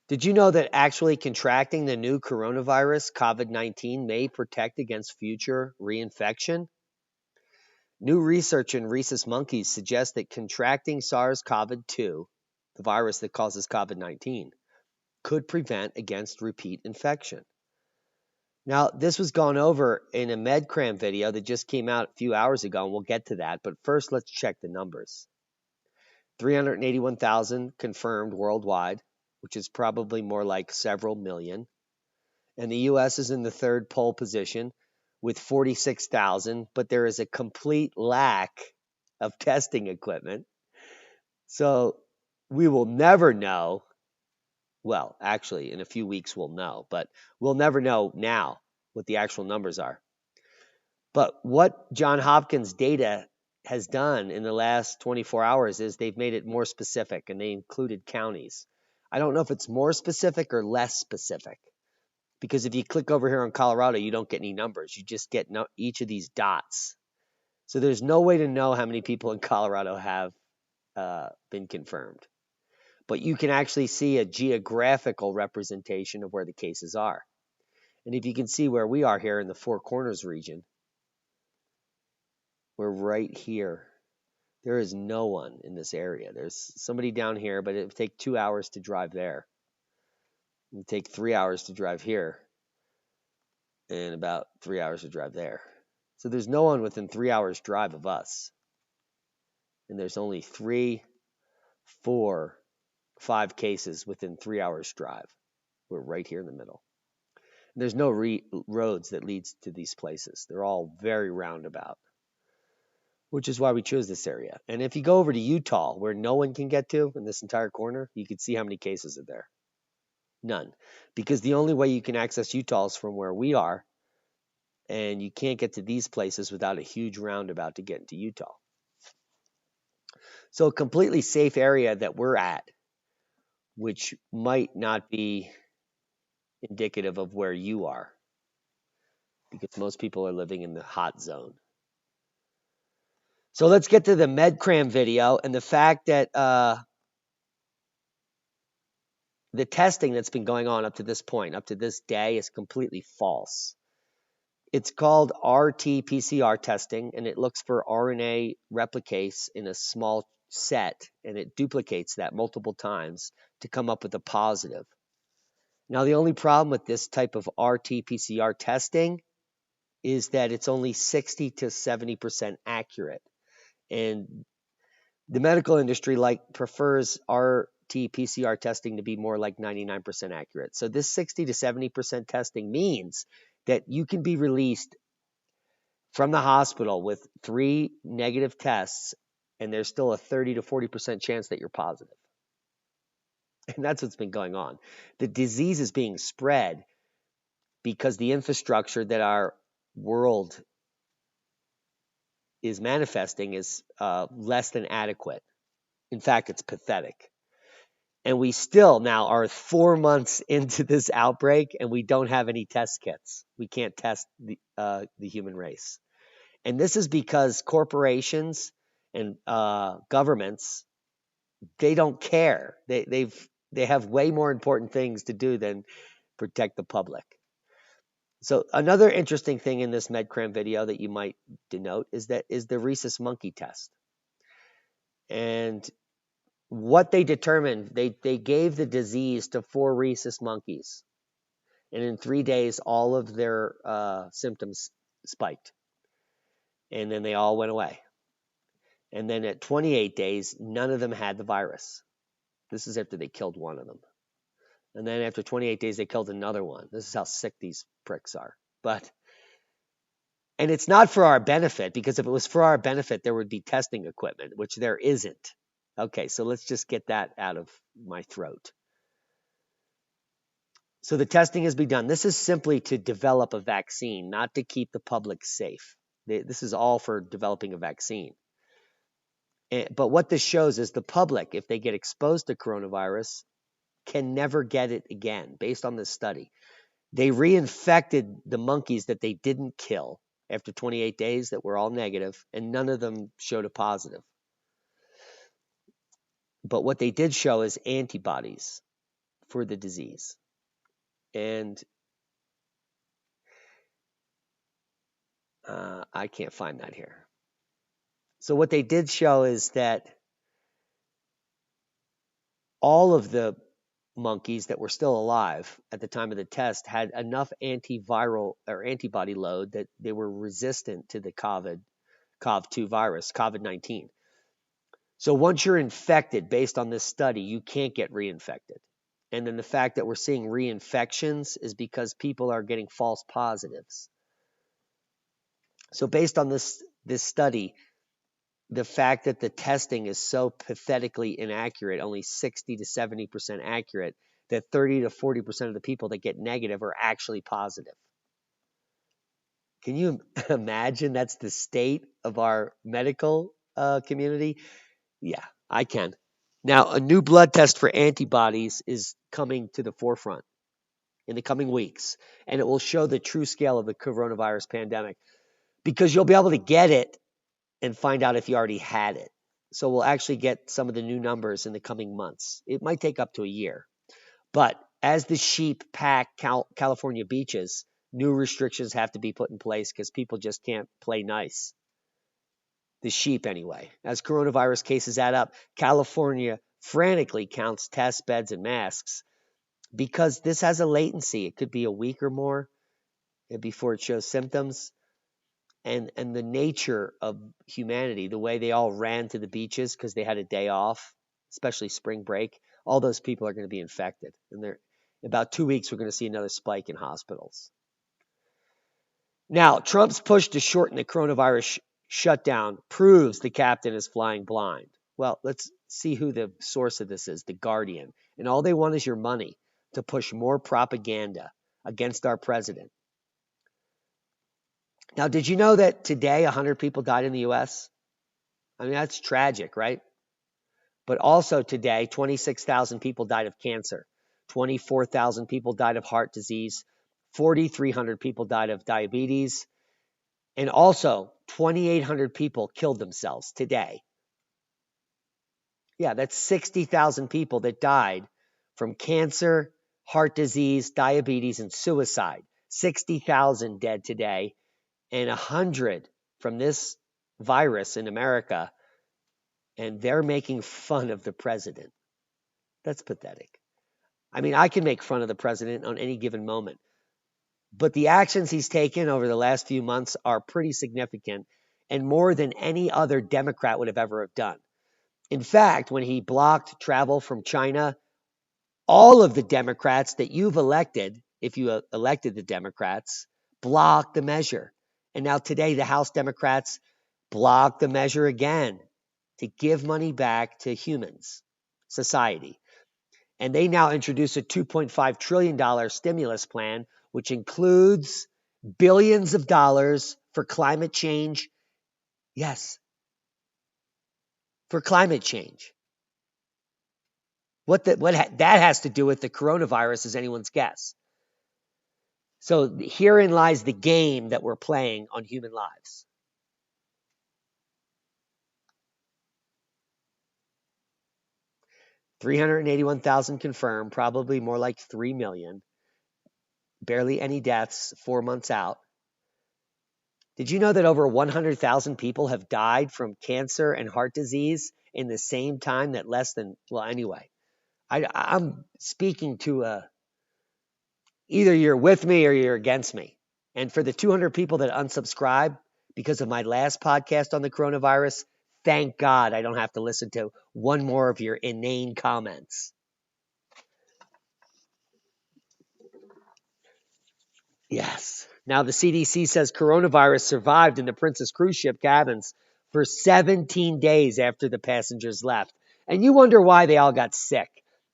Did you know that actually contracting the new coronavirus, COVID-19, may protect against future reinfection? New research in rhesus monkeys suggests that contracting SARS-CoV-2, the virus that causes COVID-19, could prevent against repeat infection. Now, this was gone over in a MedCram video that just came out a few hours ago, and we'll get to that. But first, let's check the numbers. 381,000 confirmed worldwide, which is probably more like several million. And the U.S. is in the third pole position with 46,000, but there is a complete lack of testing equipment. So we will never know. Well, actually, in a few weeks we'll know, but we'll never know now what the actual numbers are. But what Johns Hopkins data has done in the last 24 hours is they've made it more specific, and they included counties. I don't know if it's more specific or less specific, because if you click over here on Colorado, you don't get any numbers. You just get each of these dots. So there's no way to know how many people in Colorado have been confirmed. But you can actually see a geographical representation of where the cases are. And if you can see where we are here in the Four Corners region, we're right here. There is no one in this area. There's somebody down here, but it would take 2 hours to drive there. It would take 3 hours to drive here, and about 3 hours to drive there. So there's no one within 3 hours drive of us. And there's only 3, 4, 5 cases within 3 hours drive. We're right here in the middle. And there's no roads that leads to these places. They're all very roundabout, which is why we chose this area. And if you go over to Utah, where no one can get to in this entire corner, you can see how many cases are there. None. Because the only way you can access Utah is from where we are, and you can't get to these places without a huge roundabout to get into Utah. So a completely safe area that we're at, which might not be indicative of where you are, because most people are living in the hot zone. So let's get to the MedCram video and the fact that the testing that's been going on up to this point, up to this day, is completely false. It's called RT-PCR testing, and it looks for RNA replicase in a small set, and it duplicates that multiple times to come up with a positive. Now, the only problem with this type of RT-PCR testing is that it's only 60 to 70% accurate. And the medical industry prefers RT-PCR testing to be more like 99% accurate. So this 60 to 70% testing means that you can be released from the hospital with 3 negative tests, and there's still a 30 to 40% chance that you're positive. And that's what's been going on. The disease is being spread because the infrastructure that our world is manifesting is less than adequate. In fact, it's pathetic. And we still now are 4 months into this outbreak, and we don't have any test kits. We can't test the human race. And this is because corporations and governments, they don't care. They have way more important things to do than protect the public. So another interesting thing in this MedCram video that you might denote is the rhesus monkey test. And what they determined, they gave the disease to 4 rhesus monkeys. And in 3 days, all of their symptoms spiked. And then they all went away. And then at 28 days, none of them had the virus. This is after they killed one of them. And then after 28 days, they killed another one. This is how sick these pricks are. And it's not for our benefit, because if it was for our benefit, there would be testing equipment, which there isn't. Okay, so let's just get that out of my throat. So the testing has been done. This is simply to develop a vaccine, not to keep the public safe. This is all for developing a vaccine. But what this shows is the public, if they get exposed to coronavirus, can never get it again, based on this study. They reinfected the monkeys that they didn't kill after 28 days that were all negative, and none of them showed a positive. But what they did show is antibodies for the disease. And I can't find that here. So what they did show is that all of the monkeys that were still alive at the time of the test had enough antiviral or antibody load that they were resistant to the COV2 virus, COVID-19. So once you're infected, based on this study, you can't get reinfected. And then the fact that we're seeing reinfections is because people are getting false positives. So based on this study, the fact that the testing is so pathetically inaccurate, only 60 to 70% accurate, that 30 to 40% of the people that get negative are actually positive. Can you imagine that's the state of our medical community? Yeah, I can. Now, a new blood test for antibodies is coming to the forefront in the coming weeks, and it will show the true scale of the coronavirus pandemic because you'll be able to get it and find out if you already had it. So we'll actually get some of the new numbers in the coming months. It might take up to a year. But as the sheep pack California beaches, new restrictions have to be put in place because people just can't play nice. The sheep, anyway. As coronavirus cases add up, California frantically counts test beds and masks because this has a latency. It could be a week or more before it shows symptoms. And the nature of humanity, the way they all ran to the beaches because they had a day off, especially spring break, all those people are going to be infected. And in about 2 weeks, we're going to see another spike in hospitals. Now, Trump's push to shorten the coronavirus shutdown proves the captain is flying blind. Well, let's see who the source of this is, The Guardian. And all they want is your money to push more propaganda against our president. Now, did you know that today 100 people died in the U.S.? I mean, that's tragic, right? But also today, 26,000 people died of cancer. 24,000 people died of heart disease. 4,300 people died of diabetes. And also, 2,800 people killed themselves today. Yeah, that's 60,000 people that died from cancer, heart disease, diabetes, and suicide. 60,000 dead today. And 100 from this virus in America, and they're making fun of the president. That's pathetic. I mean, I can make fun of the president on any given moment, but the actions he's taken over the last few months are pretty significant and more than any other Democrat would have ever have done. In fact, when he blocked travel from China, all of the Democrats that you've elected, if you elected the Democrats, blocked the measure. And now today, the House Democrats blocked the measure again to give money back to humans, society. And they now introduce a $2.5 trillion stimulus plan, which includes billions of dollars for climate change. Yes, for climate change. What that has to do with the coronavirus is anyone's guess. So herein lies the game that we're playing on human lives. $381,000 confirmed, probably more like 3 million. Barely any deaths 4 months out. Did you know that over 100,000 people have died from cancer and heart disease in the same time that less than, well, anyway. I'm speaking to either you're with me or you're against me. And for the 200 people that unsubscribe because of my last podcast on the coronavirus, thank God I don't have to listen to one more of your inane comments. Yes. Now the CDC says coronavirus survived in the Princess cruise ship cabins for 17 days after the passengers left. And you wonder why they all got sick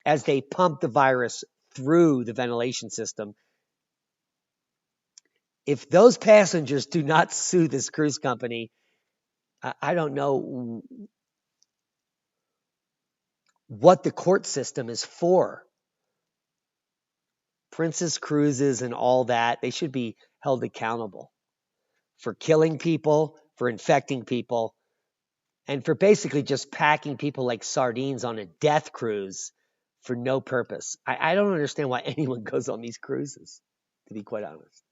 as they pumped the virus through the ventilation system. If those passengers do not sue this cruise company, I don't know what the court system is for. Princess Cruises and all that, they should be held accountable for killing people, for infecting people, and for basically just packing people like sardines on a death cruise for no purpose. I don't understand why anyone goes on these cruises, to be quite honest.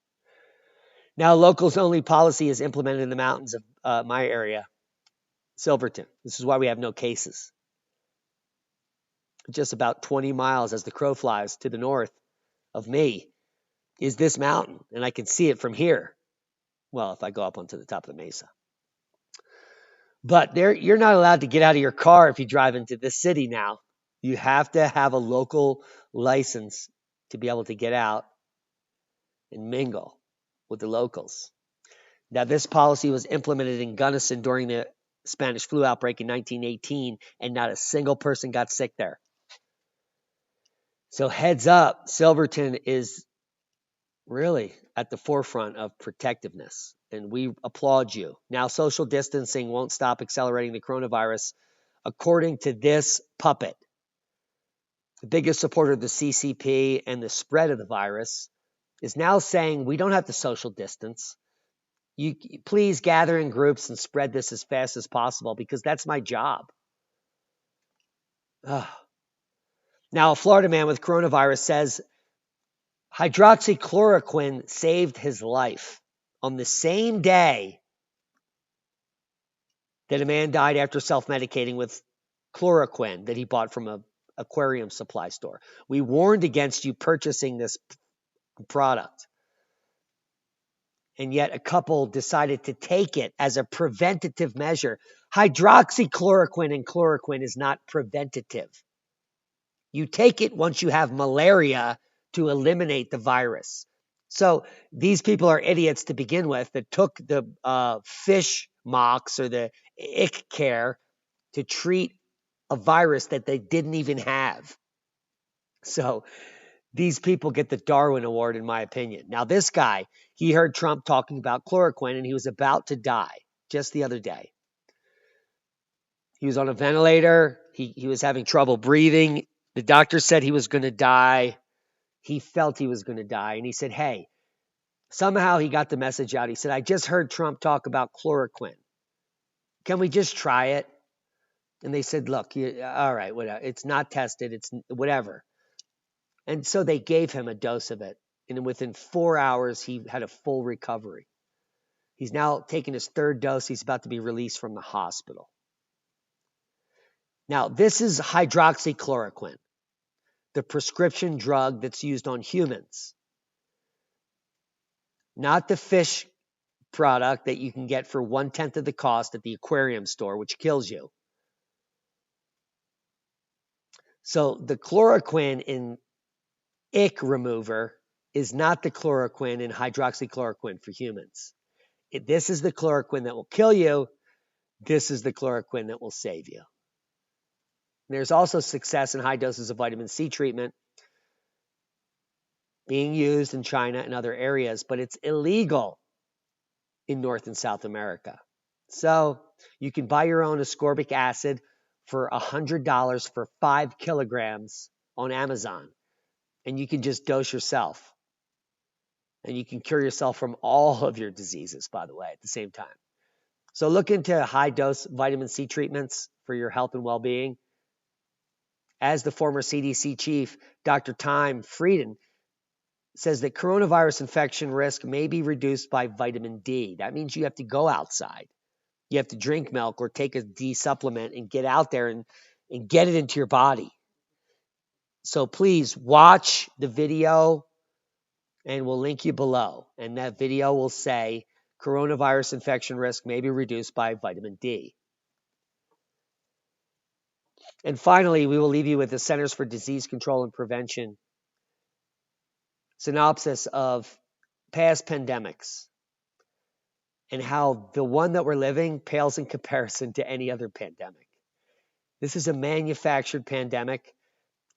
Now, locals only policy is implemented in the mountains of my area, Silverton. This is why we have no cases. Just about 20 miles as the crow flies to the north of me is this mountain, and I can see it from here. Well, if I go up onto the top of the mesa. But you're not allowed to get out of your car if you drive into this city now. You have to have a local license to be able to get out and mingle with the locals. Now, this policy was implemented in Gunnison during the Spanish flu outbreak in 1918, and not a single person got sick there. So heads up, Silverton is really at the forefront of protectiveness, and we applaud you. Now, social distancing won't stop accelerating the coronavirus, according to this puppet. The biggest supporter of the CCP and the spread of the virus is now saying we don't have to social distance. You please gather in groups and spread this as fast as possible because that's my job. Ugh. Now, a Florida man with coronavirus says hydroxychloroquine saved his life on the same day that a man died after self-medicating with chloroquine that he bought from an aquarium supply store. We warned against you purchasing this product. And yet a couple decided to take it as a preventative measure. Hydroxychloroquine and chloroquine is not preventative. You take it once you have malaria to eliminate the virus. So these people are idiots to begin with that took the fish mox or the ick care to treat a virus that they didn't even have. So these people get the Darwin Award, in my opinion. Now, this guy, he heard Trump talking about chloroquine, and he was about to die just the other day. He was on a ventilator. He was having trouble breathing. The doctor said he was going to die. He felt he was going to die. And he said, hey, somehow he got the message out. He said, I just heard Trump talk about chloroquine. Can we just try it? And they said, look, all right, whatever. It's not tested. It's whatever. And so they gave him a dose of it. And within 4 hours, he had a full recovery. He's now taking his third dose. He's about to be released from the hospital. Now, this is hydroxychloroquine, the prescription drug that's used on humans. Not the fish product that you can get for 1/10 of the cost at the aquarium store, which kills you. So the chloroquine in ick remover is not the chloroquine in hydroxychloroquine for humans. This is the chloroquine that will kill you. This is the chloroquine that will save you. There's also success in high doses of vitamin C treatment being used in China and other areas, but it's illegal in North and South America. So you can buy your own ascorbic acid for $100 for 5 kilograms on Amazon. And you can just dose yourself. And you can cure yourself from all of your diseases, by the way, at the same time. So look into high-dose vitamin C treatments for your health and well-being. As the former CDC chief, Dr. Time Frieden, says that coronavirus infection risk may be reduced by vitamin D. That means you have to go outside. You have to drink milk or take a D supplement and get out there and get it into your body. So please watch the video, and we'll link you below. And that video will say coronavirus infection risk may be reduced by vitamin D. And finally, we will leave you with the Centers for Disease Control and Prevention synopsis of past pandemics and how the one that we're living pales in comparison to any other pandemic. This is a manufactured pandemic.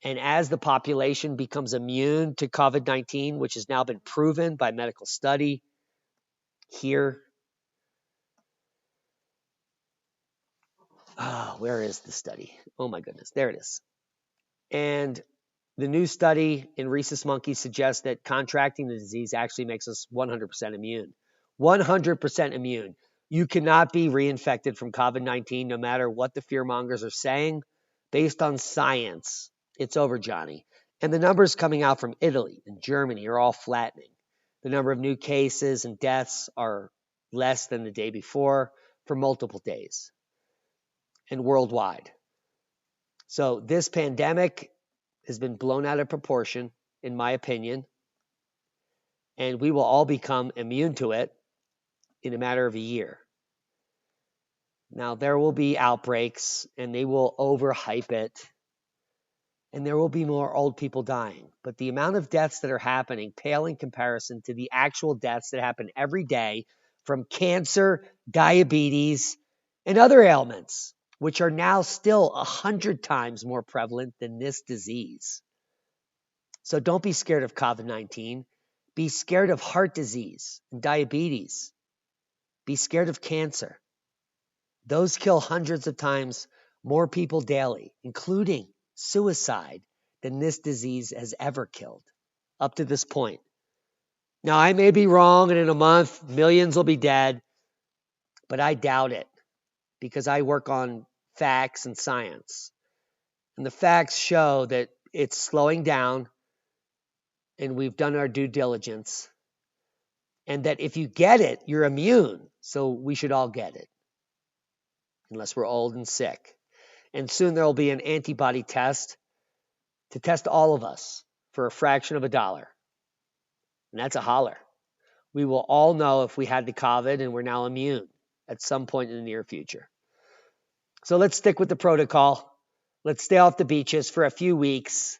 And as the population becomes immune to COVID-19, which has now been proven by medical study here. Where is the study? Oh my goodness, there it is. And the new study in rhesus monkeys suggests that contracting the disease actually makes us 100% immune. 100% immune. You cannot be reinfected from COVID-19 no matter what the fearmongers are saying based on science. It's over, Johnny. And the numbers coming out from Italy and Germany are all flattening. The number of new cases and deaths are less than the day before for multiple days and worldwide. So this pandemic has been blown out of proportion, in my opinion, and we will all become immune to it in a matter of a year. Now, there will be outbreaks, and they will overhype it, and there will be more old people dying. But the amount of deaths that are happening pale in comparison to the actual deaths that happen every day from cancer, diabetes, and other ailments, which are now still 100 times more prevalent than this disease. So don't be scared of COVID-19. Be scared of heart disease and diabetes. Be scared of cancer. Those kill hundreds of times more people daily, including suicide, than this disease has ever killed up to this point. Now, I may be wrong, and in a month, millions will be dead, but I doubt it because I work on facts and science. And the facts show that it's slowing down, and we've done our due diligence, and that if you get it, you're immune. So we should all get it, unless we're old and sick. And soon there will be an antibody test to test all of us for a fraction of a dollar. And that's a holler. We will all know if we had the COVID and we're now immune at some point in the near future. So let's stick with the protocol. Let's stay off the beaches for a few weeks.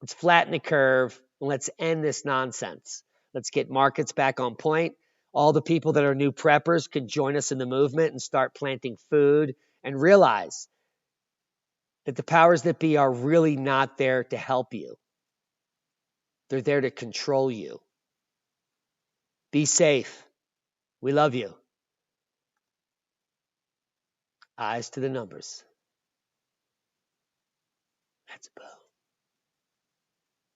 Let's flatten the curve, and let's end this nonsense. Let's get markets back on point. All the people that are new preppers can join us in the movement and start planting food and realize that the powers that be are really not there to help you. They're there to control you. Be safe. We love you. Eyes to the numbers. That's a boom.